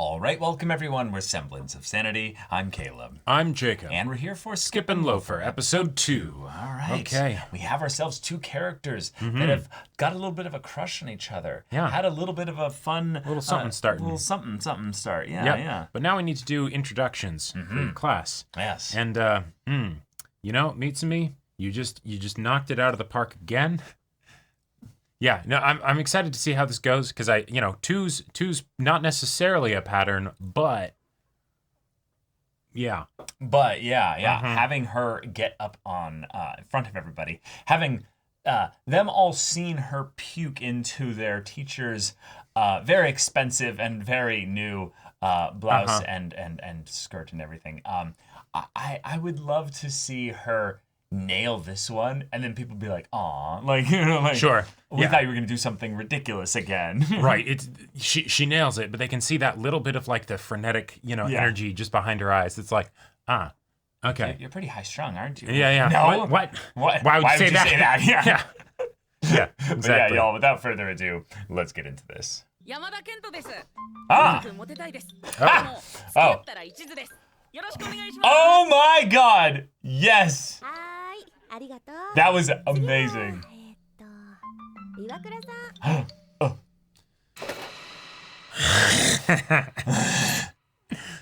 All right, welcome everyone. We're Semblance of Sanity. I'm Caleb. I'm Jacob. And we're here for Skip and Loafer, episode 2. All right. Okay. We have ourselves two characters that have got a little bit of a crush on each other. Yeah. Had a little bit of a fun... Little something starting. Little something start. Yeah, Yep. yeah. But now we need to do introductions for your class. Yes. And, you know, Mitsumi, you just knocked it out of the park again. Yeah, no, I'm excited to see how this goes because two's not necessarily a pattern, but yeah. But yeah, having her get up on in front of everybody, having them all seen her puke into their teacher's very expensive and very new blouse and skirt and everything. I would love to see her nail this one, and then people be like, "Aw," Sure. We thought you were gonna do something ridiculous again. Right. She nails it, but they can see that little bit of like the frenetic, energy just behind her eyes. It's like, okay. You're pretty high strung, aren't you? Yeah. No. What? Why would you say that? Yeah. Yeah. Exactly. But yeah, y'all. Without further ado, let's get into this. Oh my God! Yes. That was amazing.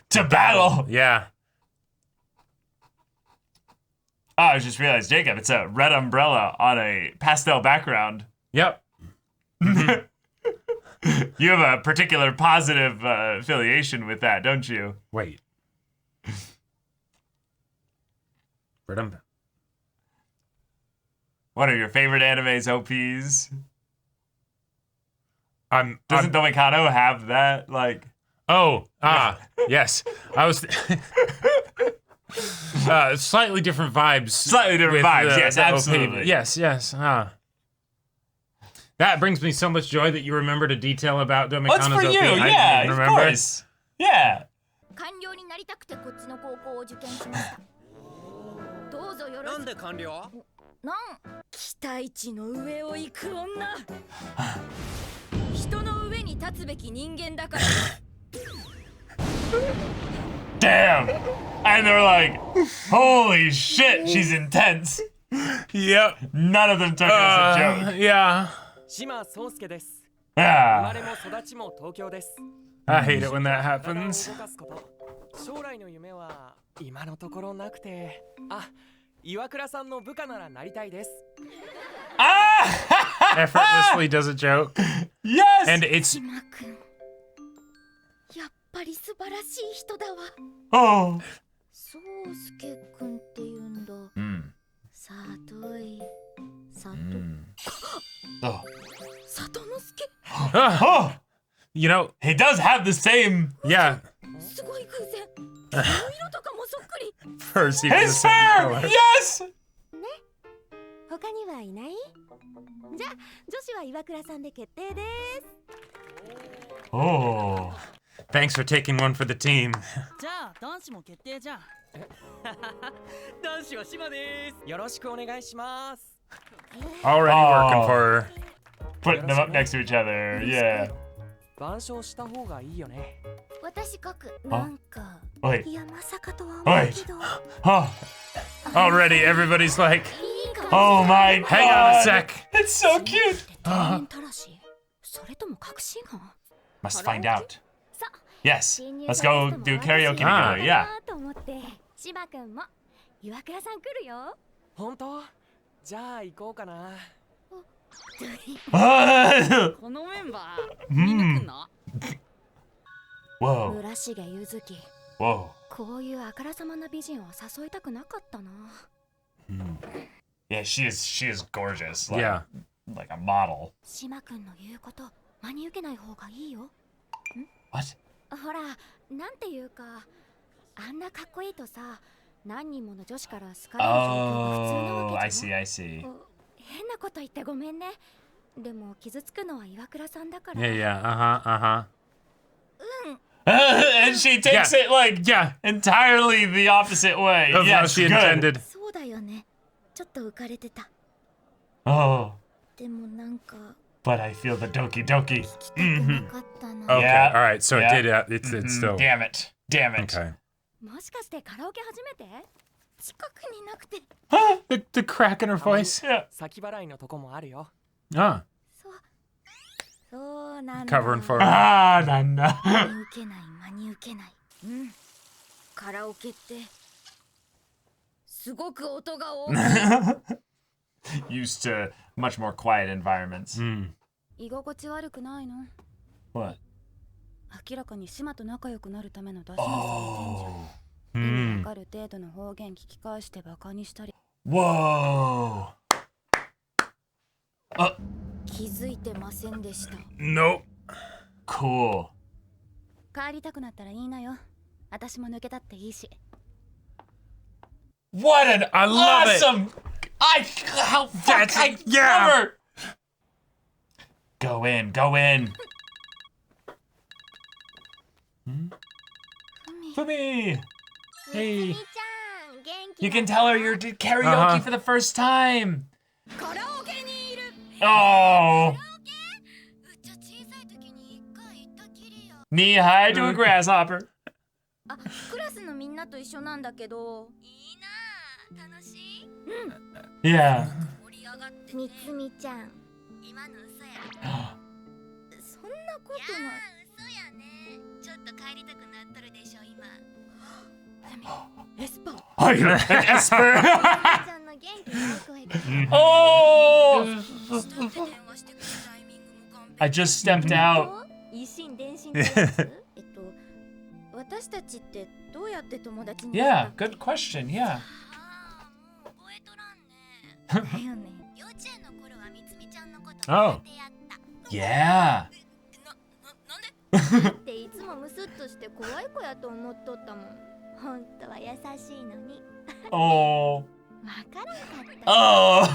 To battle! Yeah. Oh, I just realized, Jacob, it's a red umbrella on a pastel background. Yep. You have a particular positive affiliation with that, don't you? Wait. What are your favorite anime's OPs? Doesn't the Mikado have that? Like, yes. I was slightly different vibes. Slightly different vibes. Yes, absolutely. OP. Yes. That brings me so much joy that you remembered a detail about Domikano's what's for OP. you? Yeah, of course. Yeah. Damn. And they're like, holy shit, she's intense. Yep. None of them took it as a joke. Yeah. Yeah. I hate it when that happens. Effortlessly does a joke. Yes! And it's... Oh. Oh. He does have the same... Yeah. First, even his hair! Yes! Oh. Thanks for taking one for the team. Already working for her. Putting them up next to each other, yeah. Wait. Oh. Already, everybody's like, oh my God. Hang on a sec. It's so cute. Must find out. Yes, let's go do karaoke together, yeah. Whoa. Whoa. Yeah, she is gorgeous. Like, yeah. Like a model. What? Oh, I see. Yeah. And she takes it like entirely the opposite way. Of how she intended. Oh. but I feel the doki doki. なかったな。 Okay, Yeah. all right. So Yeah. it did. It's still. Damn it. Damn it. Okay. もしかしてカラオケ初めて？近くになくて。 The crack in her voice. Yeah. 先払いのとこもあるよ。 Ah, そうなんだ。 covering for her. Ah, nanda. 真に受けない真に受けない。うん。カラオケってすごく音が大きい。 Used to much more quiet environments. Mm. 居心地悪くないの？ What? 明らかに島と仲良くなるための出しにされてんじゃん。 Mm. わかる程度の方言聞き返してバカにしたり。 Whoa. 気づいてませんでした。 Nope. Cool. 帰りたくなったらいいなよ。私も抜けたっていいし。 What an I love it. awesome. How That's- I yeah. clever. Go in. Go in. Fumi. Hey. ちゃん、元気 You can tell her you're did karaoke Uh-huh. for the first time. カラオケにいる。 Oh. うちは小さい時に一回行ったきりや。 Knee high to a grasshopper. あ、クラスのみんなと一緒なんだけど。いいな、楽しい。 Yeah. 盛り上がってみつみちゃん。今の嘘や。そんなことない。嘘やね。ちょっと帰りたくなっとるでしょ今。エスパー。 Oh, you're an Esper. ちゃんの元気な声が。 Oh. 下って電話してくるタイミングも完璧。 I just stepped out. 一心伝心ってやつ私たちってどうやって友達に Yeah, good question. Yeah. ああ、もう覚えとらんね。だよね。幼稚園の頃はみつみちゃんのこと Oh. てやった。 Yeah. なんで？だっていつもムスッとして怖い子やと思っとったもん。本当は優しいのに。 Oh. わからんかった。 Oh.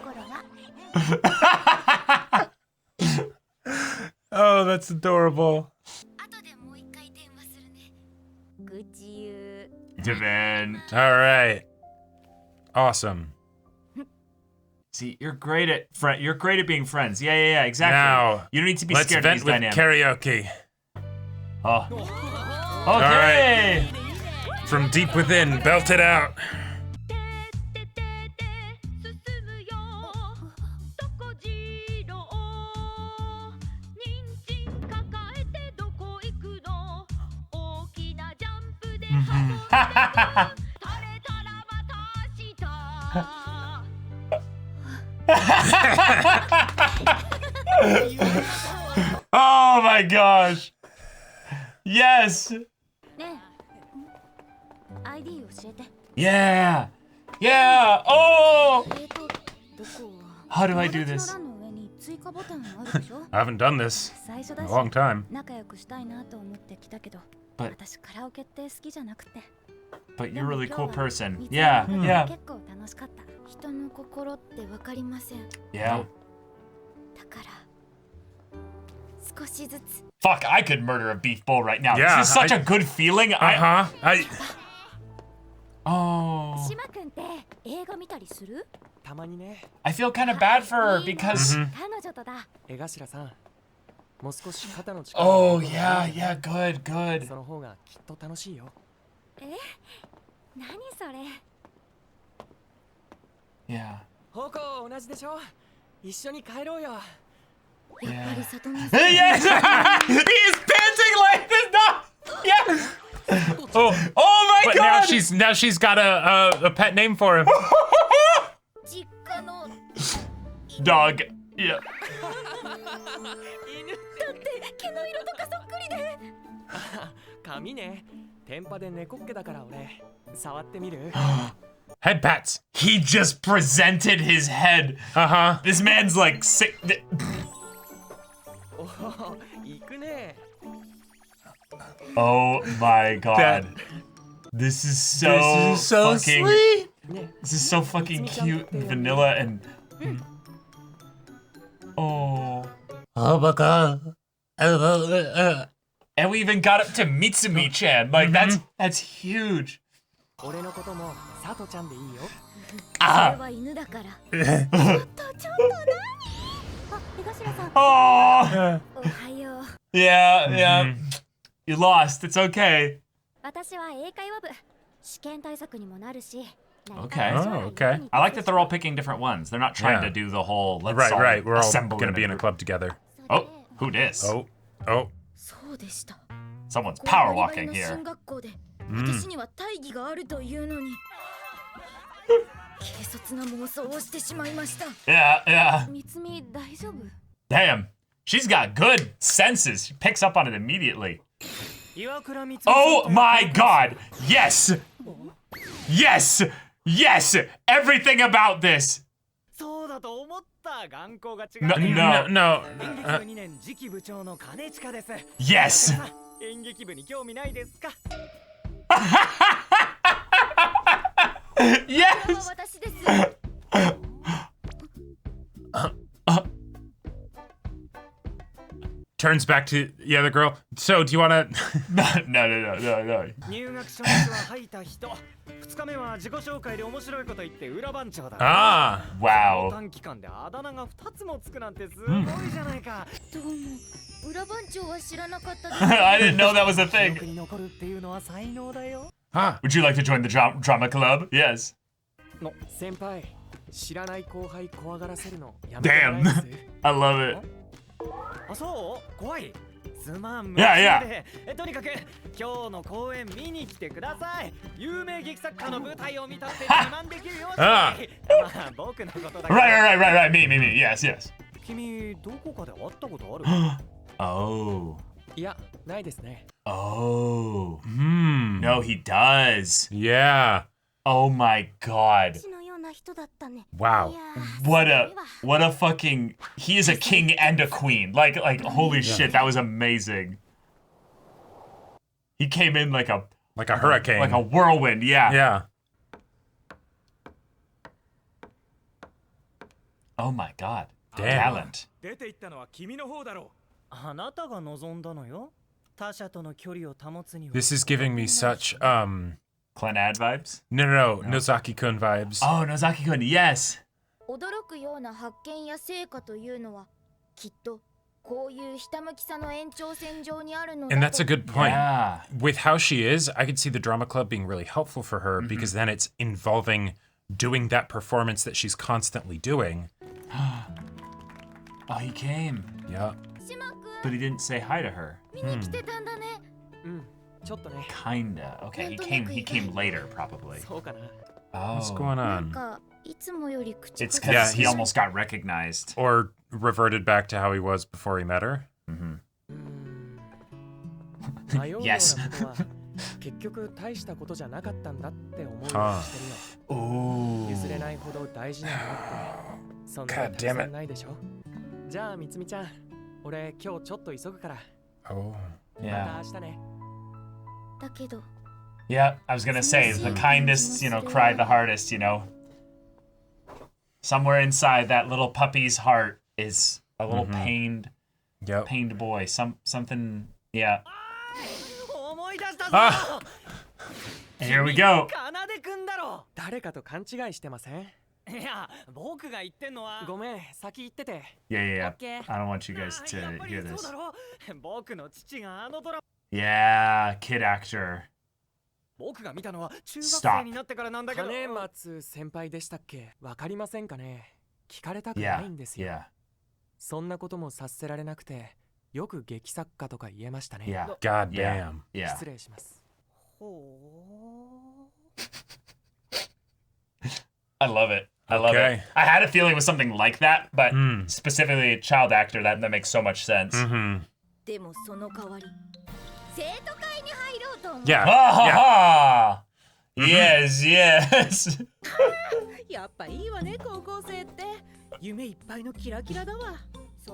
頃は Oh, that's adorable. 後でもう一回電話するね。愚痴言う。 Devin. All right. Awesome. See, you're great at You're great at being friends. Yeah, yeah, yeah. Exactly. Now, you don't need to be Let's scared of vent these with dynamics. karaoke. Oh. Okay. From deep within, belt it out. 進むよどこじろ人参抱えてどこ行くの大きなジャンプで跳ぶ垂れたらまた下 Oh my gosh. Yes. ねえ ID 教えて Yeah. Yeah. Oh. どこ How do I do 友 this? 達の欄の上に追加ボタンあるでしょ I haven't done this 最初 in だ a し long time. 仲良くしたいなと思って来たけど But 私カラオケって好きじゃなくて but you're a really cool person. 見つ Yeah. けること Yeah. 結構楽しかった人の心ってわかりません Yeah. だから少しずつ Fuck, I could murder a beef bowl right now. Yeah, This is such I- a good feeling. Uh-huh. I Oh. 島くんって映画見たりするたまにね。 I feel kind of bad for her because彼女とだ江頭さん、もう少し肩の力 Oh を yeah, yeah, good, good. その方がきっと楽しいよ。何それ Yeah. 方向同じでしょ。一緒に帰ろうよ。やっぱり里見 Yes! He's panting like this now! Yeah! Oh, Oh my but now god! she's got a pet name for him. 実家の Dog. Yeah. 犬毛の色とかそっくりで髪ね。天パで猫っけだから俺。触ってみる Head pats. He just presented his head. Uh-huh. This man's like sick. おお、行くね。 Oh my god. That- This is so, This is so fucking sweet. ね、 This is so fucking cute and vanilla and oh. Oh my god. And we even got up to Mitsumi-chan. Like that's huge. 俺のことも佐藤ちゃんでいいよ。それは犬だからちょっと何あ、Oh, おはよう。 yeah. You lost. It's okay. 私は英会話部。試験対策にもなるし。 Okay. Oh, okay. I like that they're all picking different ones. They're not trying Yeah. to do the whole let's Right, all right. We're all assemble gonna be in a group. club together. Oh, who dis? Oh. そうでした。 Someone's power walking の here. 進学校で私には大義があるというのに。軽率な妄想をしてしまいました。 Yeah. みつみ大丈夫？ Damn. She's got good senses. She picks up on it immediately. 岩倉光美 Oh my god. Yes. Everything about this. そうだと思った眼光が違う No. 演劇部2年次期部長の兼近です Yes. 演劇部に興味ないですか Yes. 私です。 Turns back to the other girl. So, do you want to? No. 入学初日は吐いた人2日目は自己紹介で面白いこと言って裏番長だ Ah. Wow. 短期間であだ名が2つもつくなんてすごいじゃないか、どうも。裏番長は知らなかったです。 I didn't know that was a 記 thing. 憶に残るっていうのは才能だよ Ah. Would you like to join the drama club? Yes. の先輩知らない後輩怖がらせるのやめてもらえます I love it. あそう怖いすまん Yeah, でとにかく今日の公演見に来てください有名劇作家の舞台を見たって自慢できるようにまあ僕のことだけど Right. Me. Yes. 君どこかで会ったことある Oh. いやないですね Oh. Hmm. No, he does. Yeah. Oh my god. 私のような人だったね。 Wow. いやー What a fucking he is a king and a queen. Like holy shit, that was amazing. He came in like a hurricane. like a whirlwind, yeah. Yeah. Oh my god. Damn. Talent. 出て行ったのは君の方だろうあなたが望んだのよ他者との距離を保つには This is giving me such Clanad vibes? no Nozaki-kun vibes. Oh, Nozaki-kun, yes. 驚くような発見や成果というのはきっとこういうひたむきさの延長線上にあるのだ And と that's a good point. Yeah. With how she is, I could see the drama club being really helpful for her because then it's involving doing that performance that she's constantly doing. Oh, he came. Yeah. 島君 But he didn't say hi to her. 見に来てたんだね。うんちょっとね Kinda. Okay, he came later probably. そうかな What's Oh. going なん on? かいつもより口 It's 数 because Yeah, he he's- almost got recognized. Or reverted back to how he was before he met her. 迷うような Yes. ことは結局大したことじゃなかったんだって思うようにしてるよ Ooh. 譲れないほど大事なのってそんな God にたく damn さ it. んないでしょじゃあみつみちゃん俺今日ちょっと急ぐから Oh. ま Yeah. た明日ねだけど Yeah, I was gonna say the kindest, cry the hardest, Somewhere inside that little puppy's heart is a little Yep. pained boy. Something, yeah. 思い出したぞ Ah! Here we go. かなでくんだろ誰かと勘違いしてませんいや僕が言ってんのはごめん先行ってて Yeah. Okay. I don't want you guys やっ to ぱり hear そう this. だろ僕の父があのドラマ Yeah, kid actor. 僕が見たのは中学 Stop. 生になってからなんだけど金松先輩でしたっけわかりませんかね聞かれたくな Yeah, いんですよ yeah, そんなことも察せられなくてよく劇作家とか言えましたね yeah, God yeah, damn. yeah. 失礼しますほ I love it. I love Okay. it. I had a feeling it was something like that, but Mm. specifically a child actor, that makes so much sense. Mm-hmm. でもその代わり生徒会に入ろうと思う。 Yeah. Ha ha Yeah. ha! Yes. やっぱいいわね高校生って夢いっぱいのキラキラだわそ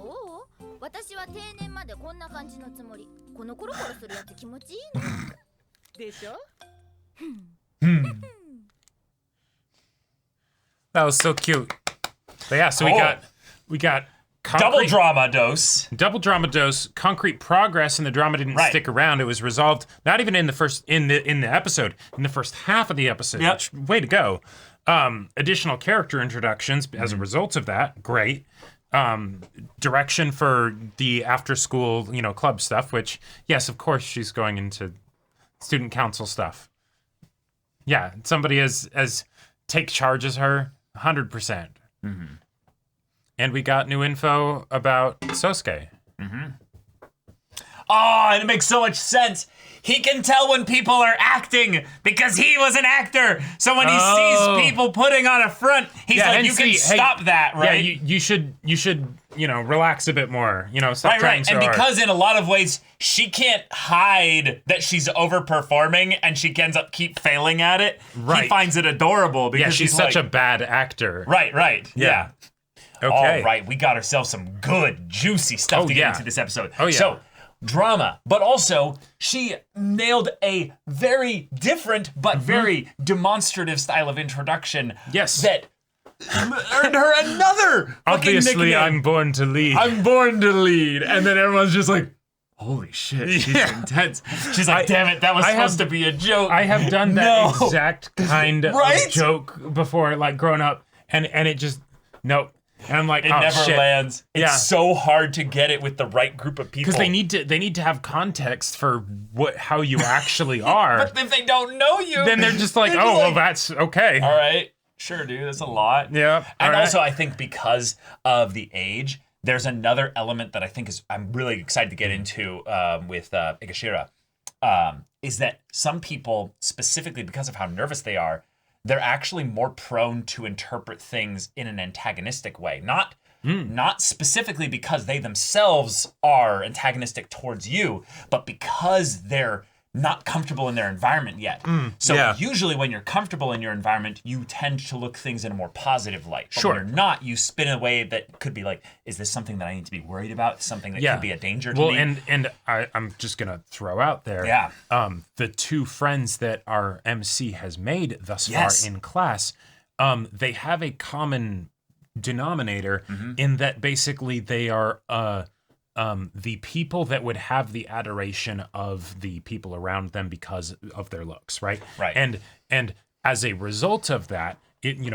う私は定年までこんな感じのつもり。このコロコロするやつ気持ちいいの。でしょ That was so cute. But yeah, so Oh. we got Double concrete- drama dose. double drama dose, concrete progress, and the drama didn't Right. stick around. It was resolved not even in the episode, in the first half of the episode. Yep. Which, way to go. Additional character introductions as a result of that, great. direction for the after school, club stuff, which, yes, of course, she's going into student council stuff. Yeah, somebody as take charge as her, 100%. Mm-hmm. And we got new info about Sosuke. Mm-hmm. Oh, and it makes so much sense. He can tell when people are acting because he was an actor. So when he sees people putting on a front, he's like, you can stop that, right? Yeah, you should, relax a bit more. Stop trying so hard. And because in a lot of ways, she can't hide that she's overperforming and she ends up keep failing at it. Right. He finds it adorable because she's such a bad actor. Right. Yeah. Okay. All right, we got ourselves some good, juicy stuff to get into this episode. Oh, yeah. So, drama, but also she nailed a very different but very demonstrative style of introduction. Yes. That earned her another Obviously, nickname. I'm born to lead. I'm born to lead. And then everyone's just like, holy shit, she's intense. She's like, damn it, that was supposed to be a joke. I have done that exact kind of joke before, like growing up, and it just, nope. And I'm like, it never lands. Yeah. It's so hard to get it with the right group of people. Because they need to have context for how you actually are. But if they don't know you, then they're just like, well, that's okay. All right, sure, dude, that's a lot. Yeah. And also, I think because of the age, there's another element that I think I'm really excited to get into with Egashira, is that some people, specifically because of how nervous they are, they're actually more prone to interpret things in an antagonistic way. Not specifically because they themselves are antagonistic towards you, but because they're not comfortable in their environment yet. So usually when you're comfortable in your environment, you tend to look things in a more positive light. But when you're not, you spin in a way that could be like, is this something that I need to be worried about? Something that could be a danger to me? Well, and I'm just going to throw out there, the two friends that our MC has made thus far in class, they have a common denominator in that basically they are the people that would have the adoration of the people around them because of their looks, right? Right. And as a result of that,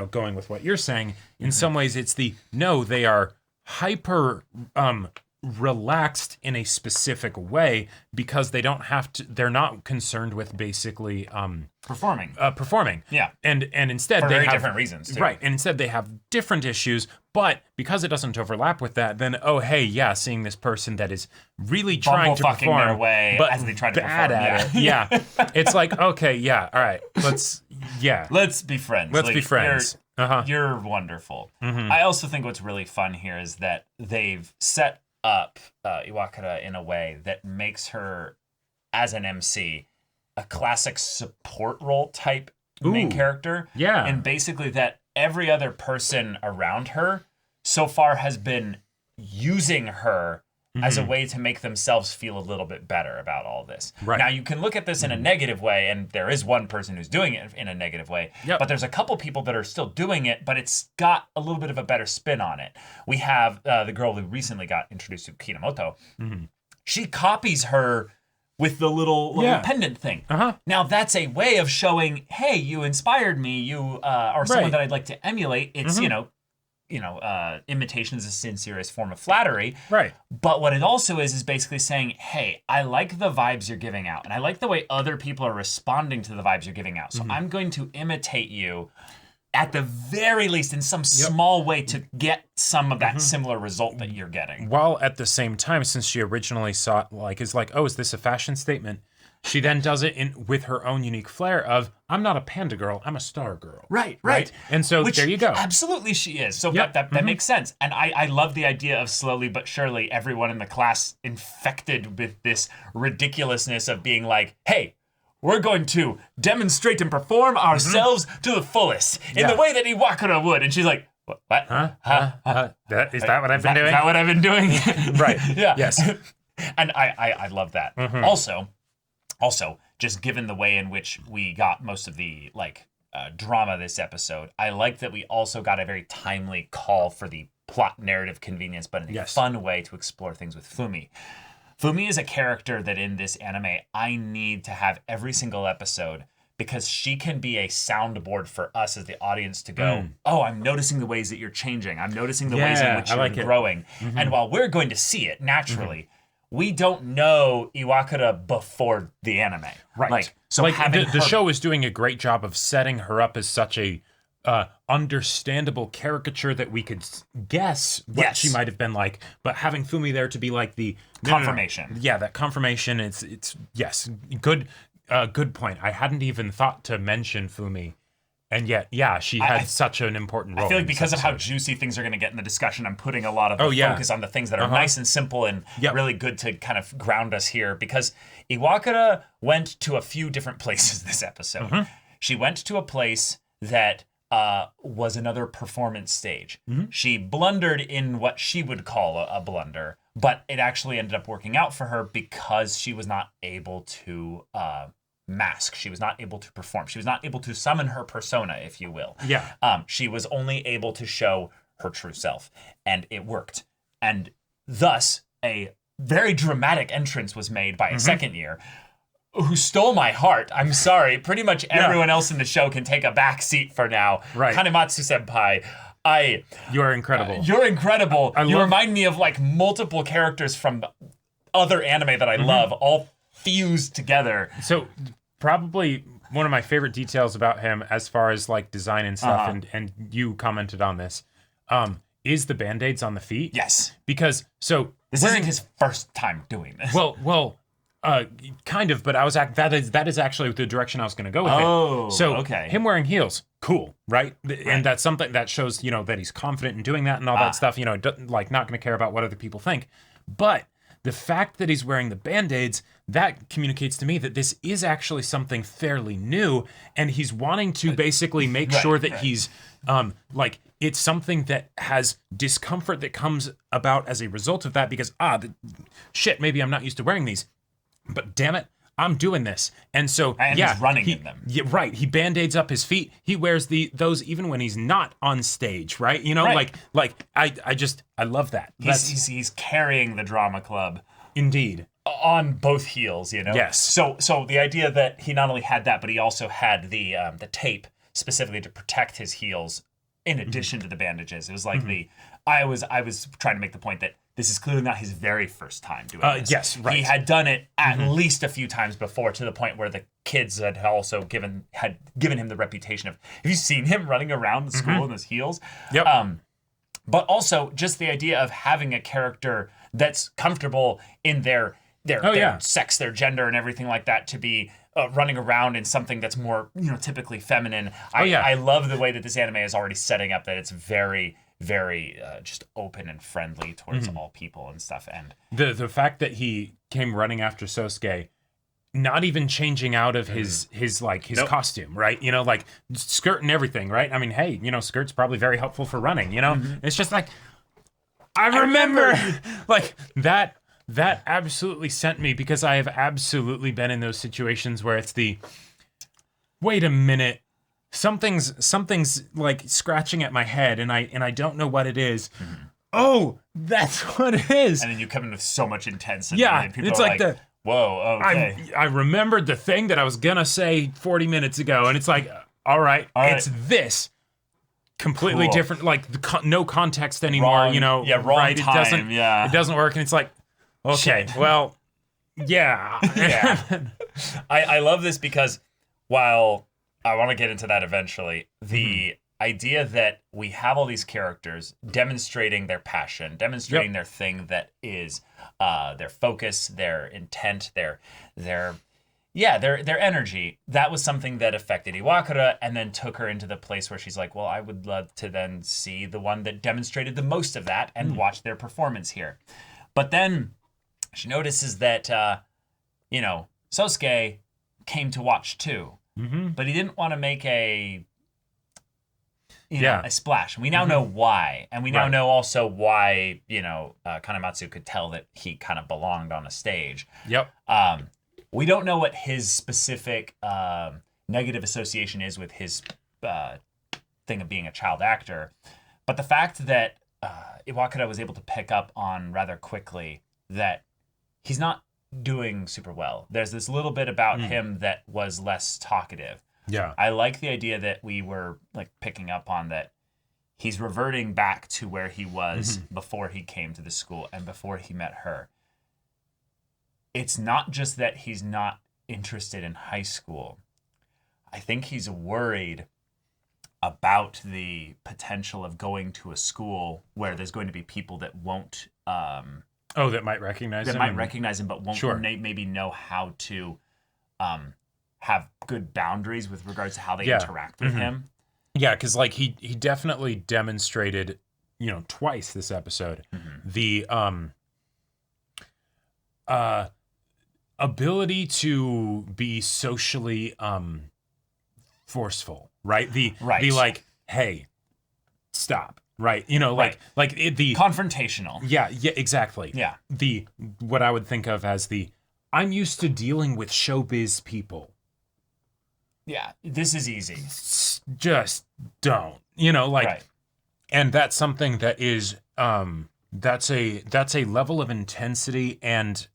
going with what you're saying, in some ways it's they are hyper relaxed in a specific way because they don't have to, they're not concerned with basically performing. Yeah. And instead for they very have different reasons too. Right. And instead they have different issues, but because it doesn't overlap with that, then seeing this person that is really trying to perform their way but as they try to bad perform. at it. Yeah. It's like, okay, all right. Let's be friends. Let's be friends. You're wonderful. I also think what's really fun here is that they've set up Iwakura in a way that makes her, as an MC, a classic support role type main character. Yeah. And basically that every other person around her so far has been using her as a way to make themselves feel a little bit better about all this. Right. Now, you can look at this in a negative way, and there is one person who's doing it in a negative way, but there's a couple people that are still doing it, but it's got a little bit of a better spin on it. We have the girl who recently got introduced to Kinamoto. She copies her with the little pendant thing. Now, that's a way of showing, hey, you inspired me, you are someone that I'd like to emulate. It's, imitation is a sincerest form of flattery. Right. But what it also is basically saying, hey, I like the vibes you're giving out, and I like the way other people are responding to the vibes you're giving out. So I'm going to imitate you at the very least in some small way to get some of that similar result that you're getting. While at the same time, since she originally saw it is this a fashion statement? She then does it with her own unique flair of, I'm not a panda girl, I'm a star girl. Right. And so there you go. Absolutely she is. So that makes sense. And I love the idea of slowly but surely everyone in the class infected with this ridiculousness of being like, hey, we're going to demonstrate and perform ourselves to the fullest in the way that Iwakura would. And she's like, what? Is that what I've been doing? Is that what I've been doing? Right. Yeah. Yes. And I love that. Also, just given the way in which we got most of the drama this episode, I like that we also got a very timely call for the plot narrative convenience, but in a fun way to explore things with Fumi. Fumi is a character that in this anime I need to have every single episode because she can be a soundboard for us as the audience to go, oh, I'm noticing the ways that you're changing. I'm noticing the ways in which you're growing. And while we're going to see it naturally, we don't know Iwakura before the anime. Right. Like, so like having the show is doing a great job of setting her up as such a understandable caricature that we could guess what she might have been like, but having Fumi there to be like the confirmation. Yeah, that confirmation. It's yes, good point. I hadn't even thought to mention Fumi, and yet, yeah, she had such an important role. I feel like because of how juicy things are going to get in the discussion, I'm putting a lot of the focus on the things that are nice and simple and really good to kind of ground us here. Because Iwakura went to a few different places this episode. She went to a place that was another performance stage. She blundered in what she would call a blunder, but it actually ended up working out for her because she was not able to mask. She was not able to perform. She was not able to summon her persona, if you will. Yeah. She was only able to show her true self, and it worked. And thus, a very dramatic entrance was made by a second year who stole my heart. I'm sorry. Pretty much everyone else in the show can take a back seat for now. Right. Kanematsu senpai, You are incredible. you're incredible. You remind me of like multiple characters from other anime that I love, all fused together. So probably one of my favorite details about him, as far as like design and stuff, and you commented on this, is the band-aids on the feet. Yes. Because This isn't his first time doing this. Well, kind of, but that is actually the direction I was going to go with it. So okay. Him wearing heels, cool, right? And that's something that shows, that he's confident in doing that and all that stuff. Like not going to care about what other people think. But the fact that he's wearing the band-aids, that communicates to me that this is actually something fairly new, and he's wanting to basically make sure that he's like it's something that has discomfort that comes about as a result of that because maybe I'm not used to wearing these. But damn it, I'm doing this. And so, he's running in them. Yeah, right. He band-aids up his feet. He wears those even when he's not on stage, right? I love that. He's carrying the drama club. Indeed. On both heels, Yes. So the idea that he not only had that, but he also had the tape specifically to protect his heels in addition to the bandages. It was like I was trying to make the point that this is clearly not his very first time doing this. Yes, right. He had done it at least a few times before, to the point where the kids had also given him the reputation of, have you seen him running around the school in his heels? Yep. But also just the idea of having a character that's comfortable in their sex, their gender, and everything like that, to be running around in something that's more typically feminine. I love the way that this anime is already setting up that it's very, very just open and friendly towards all people and stuff. And the fact that he came running after Sosuke, not even changing out of his costume, right? Like skirt and everything, right? I mean, hey, skirt's probably very helpful for running. It's just like I remember like that absolutely sent me, because I have absolutely been in those situations where it's wait a minute, something's like scratching at my head, and I don't know what it is. Oh, that's what it is. And then you come in with so much intensity. Yeah, and people it's are like the whoa, okay. I remembered the thing that I was gonna say 40 minutes ago, and it's like, all right. It's this. Completely different, like no context anymore, wrong right? time, it doesn't work, and it's like, okay, well, yeah. I love this because while I want to get into that eventually, the idea that we have all these characters demonstrating their passion, demonstrating their thing that is their focus, their intent, their energy, that was something that affected Iwakura and then took her into the place where she's like, well, I would love to then see the one that demonstrated the most of that and watch their performance here. But then she notices that, Sosuke came to watch too, but he didn't want to make a splash. We now know why. And we now know also why, Kanematsu could tell that he kind of belonged on a stage. Yep. We don't know what his specific negative association is with his thing of being a child actor. But the fact that Iwakura was able to pick up on rather quickly that he's not doing super well. There's this little bit about him that was less talkative. Yeah. I like the idea that we were like picking up on, that he's reverting back to where he was before he came to the school and before he met her. It's not just that he's not interested in high school. I think he's worried about the potential of going to a school where there's going to be people that won't that might recognize him. But won't Sure. maybe know how to have good boundaries with regards to how they interact with him. Yeah, because like he definitely demonstrated, twice this episode, the ability to be socially forceful, right? The like, hey, stop, right? The confrontational. Yeah, exactly. Yeah. What I would think of as I'm used to dealing with showbiz people. Yeah, this is easy. Just don't, Right. And that's something that is that's a level of intensity and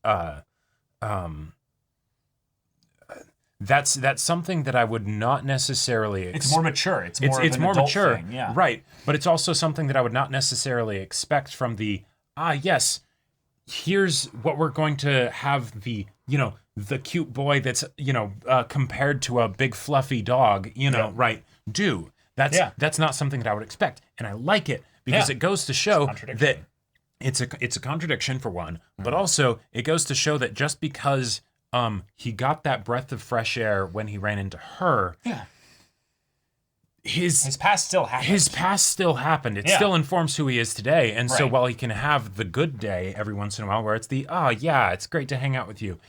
that's something that I would not necessarily It's more mature. It's more it's of an more adult mature, thing, yeah. right? But it's also something that I would not necessarily expect from yes, here's what we're going to have the cute boy that's compared to a big fluffy dog, right? Do that's not something that I would expect, and I like it because it goes to show that it's a contradiction for one, but also it goes to show that just because he got that breath of fresh air when he ran into her, his past still happened. His past still happened. It still informs who he is today. And so while he can have the good day every once in a while where it's it's great to hang out with you,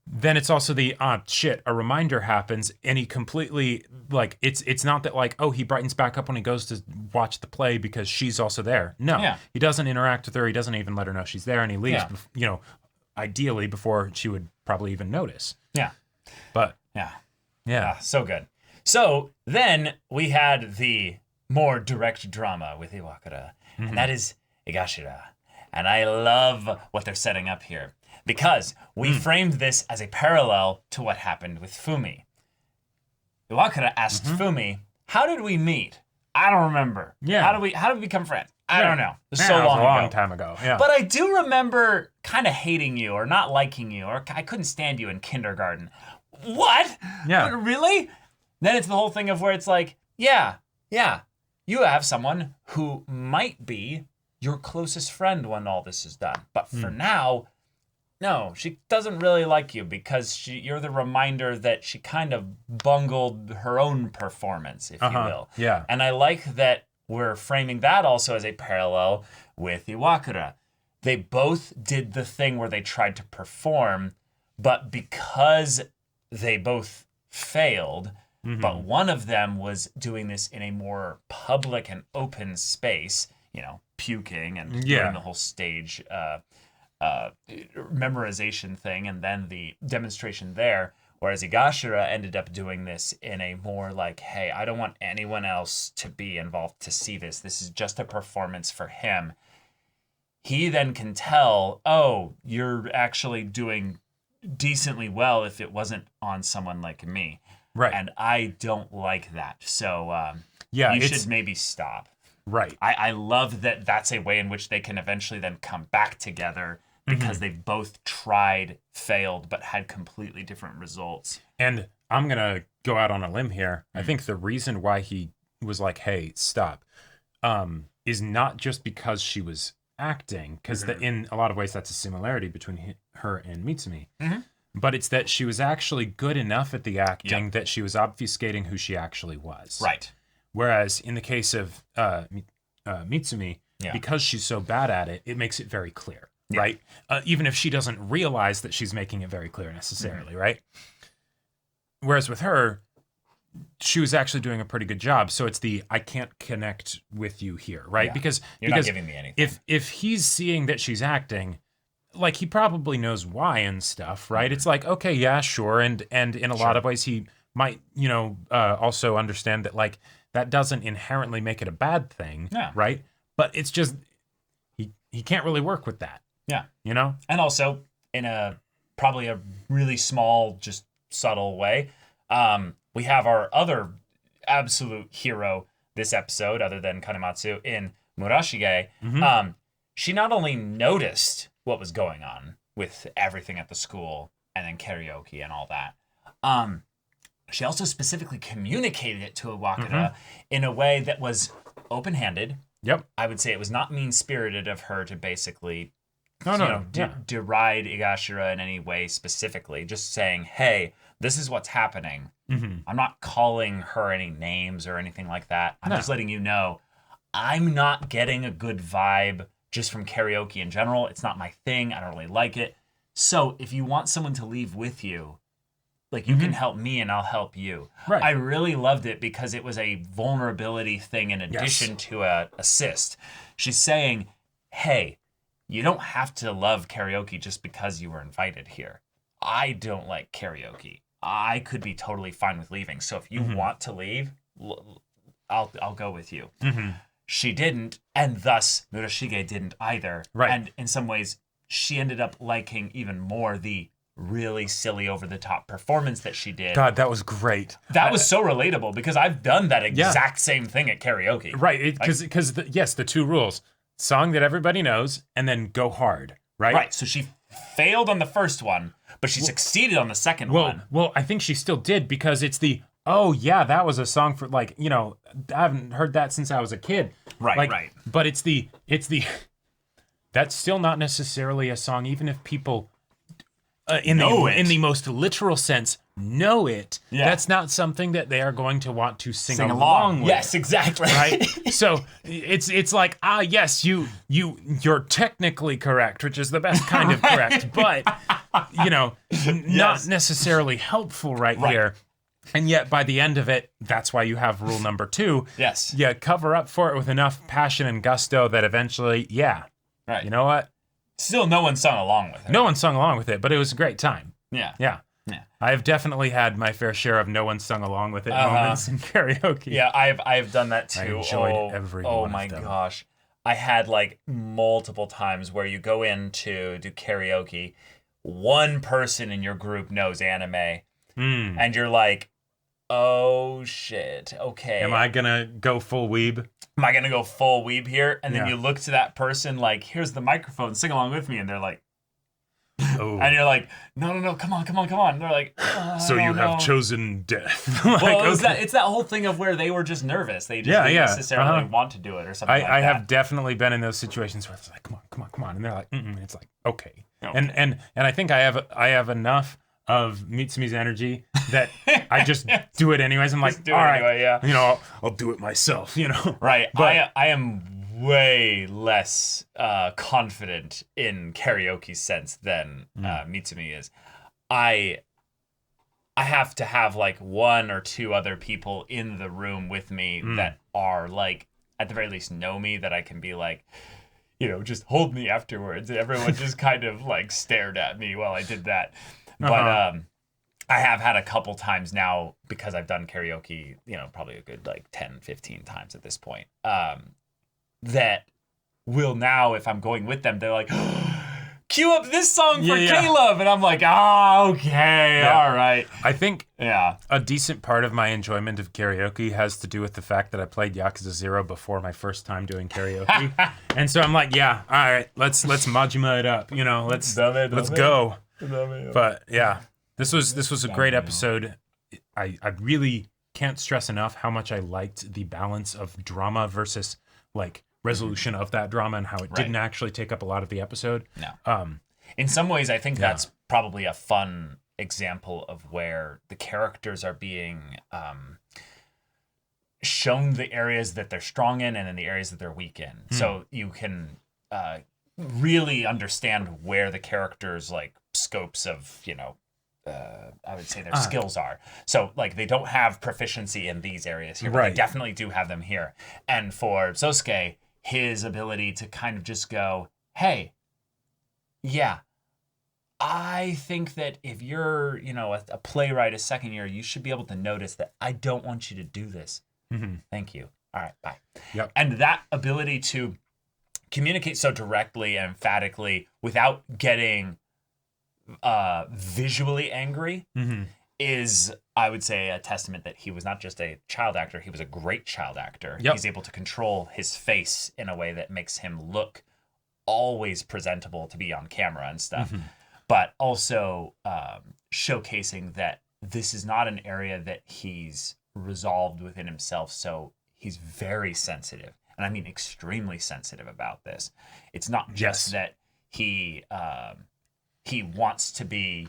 then it's also a reminder happens, and he completely, like, it's not that like, he brightens back up when he goes to watch the play because she's also there. No, he doesn't interact with her. He doesn't even let her know she's there, and he leaves, ideally before she would probably even notice. Yeah. But yeah. So good. So then we had the more direct drama with Iwakura, and that is Higashira. And I love what they're setting up here, because we framed this as a parallel to what happened with Fumi. Iwakura asked Fumi, "How did we meet?" I don't remember. Yeah. How did we become friends? I don't know. It was so long ago. A long time ago. Yeah. But I do remember kind of hating you or not liking you, or I couldn't stand you in kindergarten. What? Yeah. Really? Then it's the whole thing of where it's like, yeah, you have someone who might be your closest friend when all this is done. But for now, no, she doesn't really like you because you're the reminder that she kind of bungled her own performance, if you will. Yeah. And I like that we're framing that also as a parallel with Iwakura. They both did the thing where they tried to perform, but because they both failed, but one of them was doing this in a more public and open space, puking and doing the whole stage memorization thing, and then the demonstration there. Whereas Higashira ended up doing this in a more like, hey, I don't want anyone else to be involved to see this. This is just a performance for him. He then can tell, you're actually doing decently well if it wasn't on someone like me. Right. And I don't like that. So you should maybe stop. Right. I love that that's a way in which they can eventually then come back together because they've both tried, failed, but had completely different results. And I'm going to go out on a limb here. I think the reason why he was like, hey, stop, is not just because she was acting, because in a lot of ways that's a similarity between her and Mitsumi. But it's that she was actually good enough at the acting that she was obfuscating who she actually was. Right. Whereas in the case of Mitsumi, because she's so bad at it, it makes it very clear, right? Even if she doesn't realize that she's making it very clear necessarily, right? Whereas with her, she was actually doing a pretty good job. So it's I can't connect with you here, right? Yeah. Because not giving me anything. If he's seeing that she's acting, like, he probably knows why and stuff, right? It's like, okay, yeah, sure. And in a lot of ways, he might, also understand that, like, that doesn't inherently make it a bad thing, right? But it's just, he can't really work with that. Yeah. And also, in probably a really small, just subtle way, We have our other absolute hero this episode, other than Kanematsu, in Murashige. She not only noticed what was going on with everything at the school and then karaoke and all that, she also specifically communicated it to Iwakura in a way that was open-handed. Yep. I would say it was not mean-spirited of her to basically deride Igashira in any way specifically, just saying, hey, this is what's happening. I'm not calling her any names or anything like that. I'm just letting you know I'm not getting a good vibe just from karaoke in general. It's not my thing. I don't really like it. So if you want someone to leave with you, like, you can help me and I'll help you. Right. I really loved it because it was a vulnerability thing in addition to a assist. She's saying, hey, you don't have to love karaoke just because you were invited here. I don't like karaoke. I could be totally fine with leaving. So if you want to leave, I'll go with you. She didn't, and thus Murashige didn't either. Right. And in some ways, she ended up liking even more the really silly, over-the-top performance that she did. God, that was great. That was so relatable because I've done that exact same thing at karaoke. Right, because the two rules: song that everybody knows, and then go hard. Right. Right. So she failed on the first one, but she succeeded on the second one. Well, I think she still did because it's the that was a song for, like, you know, I haven't heard that since I was a kid. Right. Like, right. But it's the that's still not necessarily a song, even if people in the most literal sense know it. Yeah. That's not something that they are going to want to sing along with. Yes, exactly. Right. So it's like, yes, you're technically correct, which is the best kind of correct, but not necessarily helpful right here. And yet, by the end of it, that's why you have rule number 2. Yes. You cover up for it with enough passion and gusto that eventually, right. You know what? Still, no one sung along with it. No one sung along with it, but it was a great time. Yeah. Yeah. I've definitely had my fair share of no one sung along with it moments in karaoke. Yeah, I've done that too. I enjoyed every one of them. Oh my gosh. I had like multiple times where you go in to do karaoke, one person in your group knows anime, and you're like, oh shit, okay. Am I gonna go full weeb? Am I gonna go full weeb here? And then you look to that person like, here's the microphone, sing along with me, and they're like, oh. And you're like, no, come on. And they're like, so you have chosen death. Well, it's that whole thing of where they were just nervous. They just didn't necessarily want to do it or something like that. I have definitely been in those situations where it's like, come on. And they're like, it's like, okay. And I think I have enough of Mitsumi's energy that I just do it anyways. I'm like, all right, anyway, I'll do it myself, Right. But I am way less confident in karaoke sense than Mitsumi is. I have to have like one or two other people in the room with me that are like, at the very least, know me, that I can be like, just hold me afterwards. And everyone just kind of like stared at me while I did that. But I have had a couple times now, because I've done karaoke, probably a good like 10, 15 times at this point, that will now, if I'm going with them, they're like, cue up this song for Caleb. And I'm like, okay, all right. I think a decent part of my enjoyment of karaoke has to do with the fact that I played Yakuza 0 before my first time doing karaoke. And so I'm like, all right, let's Majima it up, let's go. But this was a great episode. I really can't stress enough how much I liked the balance of drama versus like resolution of that drama, and how it didn't actually take up a lot of the episode. No. In some ways, I think that's probably a fun example of where the characters are being shown the areas that they're strong in and in the areas that they're weak in. So you can really understand where the characters' like scopes of, I would say their skills are. So like they don't have proficiency in these areas here, but they definitely do have them here. And for Sosuke, his ability to kind of just go, hey, I think that if you're, a playwright, a second year, you should be able to notice that I don't want you to do this. Thank you. All right, bye. Yep. And that ability to communicate so directly and emphatically without getting visually angry is, I would say, a testament that he was not just a child actor, he was a great child actor. Yep. He's able to control his face in a way that makes him look always presentable to be on camera and stuff. But also showcasing that this is not an area that he's resolved within himself. So he's very sensitive. And I mean extremely sensitive about this. It's not just that he wants to be,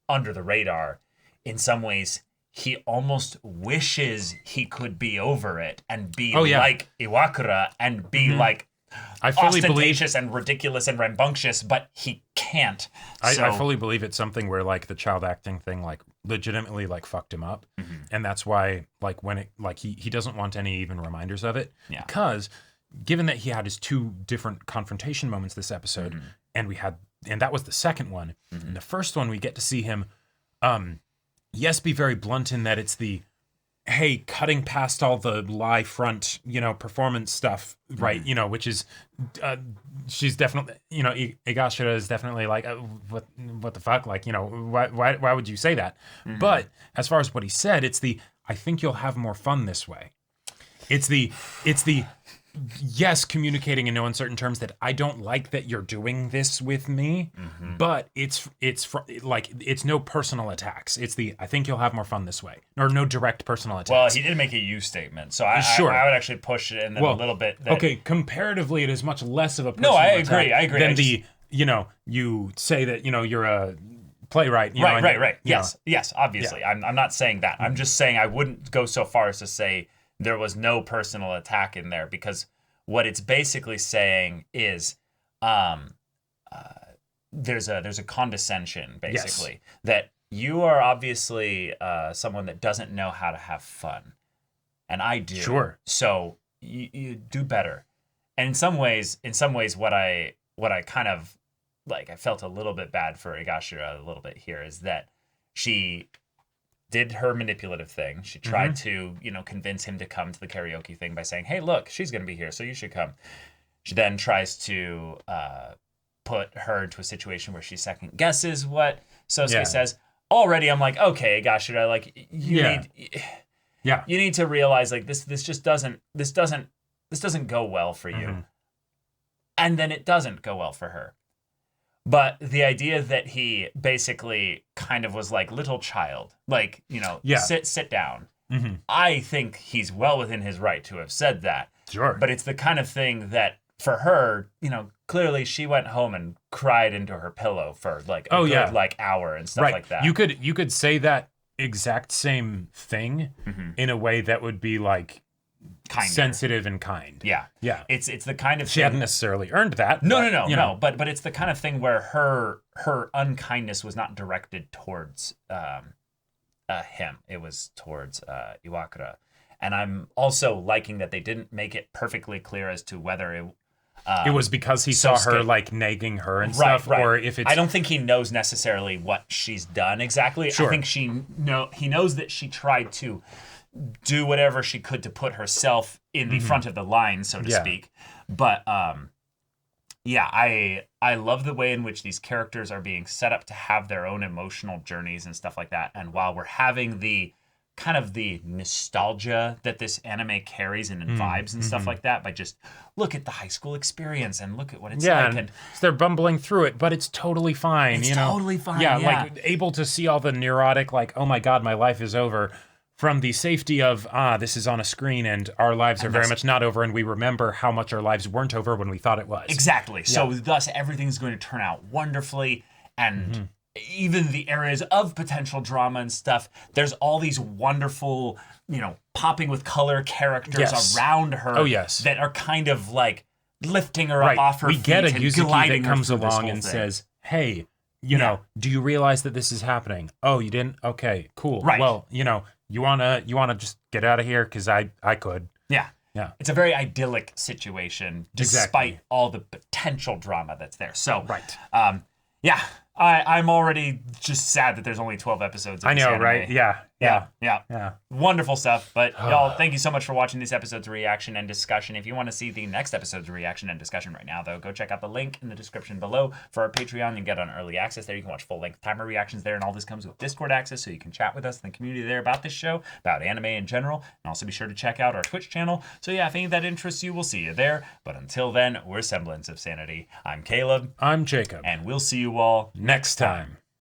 under the radar. In some ways, he almost wishes he could be over it and be like Iwakura and be like I fully ostentatious and ridiculous and rambunctious, but he can't. I fully believe it's something where like the child acting thing like legitimately like fucked him up, and that's why like when it like he doesn't want any even reminders of it, because given that he had his 2 different confrontation moments this episode, and that was the second one. In the first one, we get to see him, yes, be very blunt in that it's the, hey, cutting past all the lie front, performance stuff, right? Which is, she's definitely, Higashira is definitely like, what the fuck? Like, why would you say that? But as far as what he said, it's the, I think you'll have more fun this way. It's the, yes, communicating in no uncertain terms that I don't like that you're doing this with me, but it's no personal attacks. It's the, I think you'll have more fun this way, or no direct personal attacks. Well, he did make a you statement, so I would actually push it in a little bit. Okay, comparatively, it is much less of a personal attack than you say that, you're a playwright. Right. Yes, obviously. Yeah. I'm not saying that. I'm just saying I wouldn't go so far as to say there was no personal attack in there, because what it's basically saying is there's a condescension, basically, that you are obviously someone that doesn't know how to have fun, and I do. Sure. So you do better. And in some ways, what I kind of like, I felt a little bit bad for Higashira a little bit here, is that she did her manipulative thing. She tried to, convince him to come to the karaoke thing by saying, hey, look, she's going to be here, so you should come. She then tries to put her into a situation where she second guesses what Sosuke says. Already, I'm like, okay, Higashira, like you need to realize like this just doesn't go well for you. And then it doesn't go well for her. But the idea that he basically kind of was like, little child, like, sit down. I think he's well within his right to have said that. Sure. But it's the kind of thing that for her, clearly she went home and cried into her pillow for like a good like hour and stuff like that. You could say that exact same thing in a way that would be like kinder. Sensitive and kind. Yeah. It's the kind of she hadn't necessarily earned that. No. But it's the kind of thing where her unkindness was not directed towards him. It was towards Iwakura. And I'm also liking that they didn't make it perfectly clear as to whether it was because he saw her like nagging her and stuff, or if it's. I don't think he knows necessarily what she's done exactly. Sure. I think he knows that she tried to do whatever she could to put herself in the front of the line, so to speak. But I love the way in which these characters are being set up to have their own emotional journeys and stuff like that. And while we're having the kind of the nostalgia that this anime carries and vibes and stuff like that, by just look at the high school experience and look at what it's like. And they're bumbling through it, but it's totally fine. It's totally fine. Yeah, like able to see all the neurotic, like, oh my God, my life is over, from the safety of, this is on a screen and our lives are very much not over, and we remember how much our lives weren't over when we thought it was. Exactly. So thus everything's going to turn out wonderfully, and even the areas of potential drama and stuff, there's all these wonderful, popping with color characters around her that are kind of like lifting her up off her feet. We get a Yuzuki that comes along and says, hey, do you realize that this is happening? Oh, you didn't? Okay, cool. Right. Well, you wanna just get out of here because I could. Yeah. It's a very idyllic situation despite all the potential drama that's there. So I'm already just sad that there's only 12 episodes of I this know, anime. right? Yeah. Yeah. Wonderful stuff. But y'all, thank you so much for watching this episode's reaction and discussion. If you want to see the next episode's reaction and discussion right now, though, go check out the link in the description below for our Patreon. You can get on early access there. You can watch full-length timer reactions there, and all this comes with Discord access, so you can chat with us in the community there about this show, about anime in general, and also be sure to check out our Twitch channel. So yeah, if any of that interests you, we'll see you there. But until then, we're Semblance of Sanity. I'm Caleb. I'm Jacob. And we'll see you all Next time.